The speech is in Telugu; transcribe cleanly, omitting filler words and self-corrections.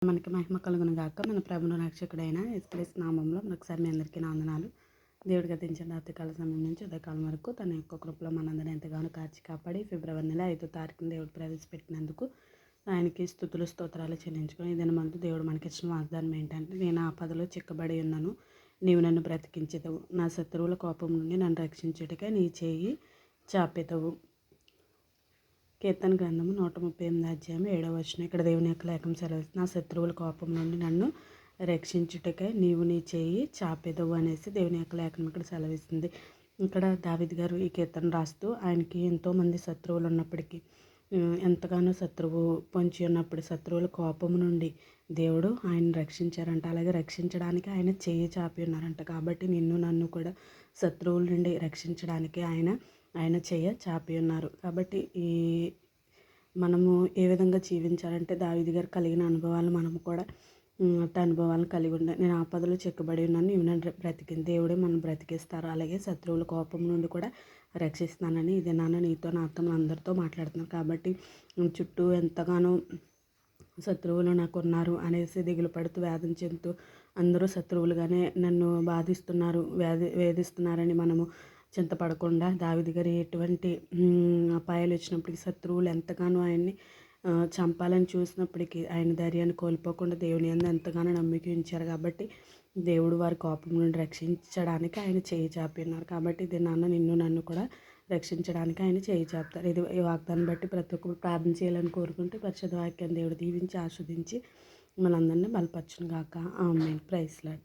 మనకి మహిమ కలుగును గాక. మన ప్రభువును రక్షకుడైన యేసుక్రీస్తు నామంలో మరొకసారి మీ అందరికీ నా వందనాలు. దేవుడు గతించిన రాత్రికాల సమయం నుంచి ఉదయకాలం వరకు తన యొక్క కృపలో మనందరినీ ఎంతగానో కాచి కాపాడి ఫిబ్రవరి నెల 5వ తారీఖున దేవుడు ప్రవేశపెట్టినందుకు ఆయనకి స్తుతులు స్తోత్రాలు చెల్లించుకొని ఈ దినమందు దేవుడు మనకిచ్చిన వాగ్దానం ఏంటంటే, నేను ఆపదలో చిక్కబడి ఉన్నాను, నీవు నన్ను బ్రతికించెదవు, నా శత్రువుల కోపం నుండి నన్ను రక్షించుటకై నీ చేయి చాపెదవు. కీర్తన గ్రంథము 138 అధ్యాయం 7వ వచనం. ఇక్కడ దేవుని యొక్క లేఖనం సెలవిస్తుంది, నా శత్రువుల కోపం నుండి నన్ను రక్షించుటకై నీవు నీ చేయి చాపెదవు అనేసి దేవుని యొక్క లేఖనం ఇక్కడ సెలవిస్తుంది. ఇక్కడ దావీదు గారు ఈ కీర్తన రాస్తూ ఆయనకి ఎంతోమంది శత్రువులు ఉన్నప్పటికీ, ఎంతగానో శత్రువు పొంచి ఉన్నప్పుడు శత్రువుల కోపం నుండి దేవుడు ఆయన రక్షించారంట. అలాగే రక్షించడానికి ఆయన చేయి చాపి ఉన్నారంట. కాబట్టి నిన్ను నన్ను కూడా శత్రువుల నుండి రక్షించడానికి ఆయన చేయ చాపి ఉన్నారు. కాబట్టి మనము ఏ విధంగా జీవించాలంటే దావీదు గారు కలిగిన అనుభవాలు మనము కూడా అనుభవాలను కలిగి ఉండాలి. నేను ఆపదలో చిక్కబడి ఉన్నాను, నీవు నన్ను బ్రతికింది. దేవుడే మనం బ్రతికిస్తారు. అలాగే శత్రువుల కోపం నుండి కూడా రక్షిస్తానని ఇది నీతో నాతో అందరితో మాట్లాడుతున్నాను. కాబట్టి చుట్టూ ఎంతగానో శత్రువులు నాకు ఉన్నారు అనేసి దిగులు పడుతూ వేదన చెందుతూ అందరూ శత్రువులుగానే నన్ను బాధిస్తున్నారు, వేధిస్తున్నారని మనము చింతపడకుండా దావీదు గారు ఎటువంటి అపాయాలు వచ్చినప్పటికీ శత్రువులు ఎంతగానో ఆయన్ని చంపాలని చూసినప్పటికీ ఆయన ధైర్యాన్ని కోల్పోకుండా దేవుని యందు ఎంతగానో నమ్మిక ఉంచారు. కాబట్టి దేవుడు వారి కోపం నుండి రక్షించడానికి ఆయన చేయి చాపి ఉన్నారు. కాబట్టి ఇది నిన్ను నన్ను కూడా రక్షించడానికి ఆయన చేయి చాపుతారు. ఇది ఈ వాగ్దాన్ని బట్టి ప్రతి ఒక్కరు ప్రార్థన చేయాలని కోరుకుంటూ పరిశుద్ధ వాక్యాన్ని దేవుడు దీవించి ఆస్వాదించి మనందరినీ బలపరచును గాక. ఆమేన్. Praise lord.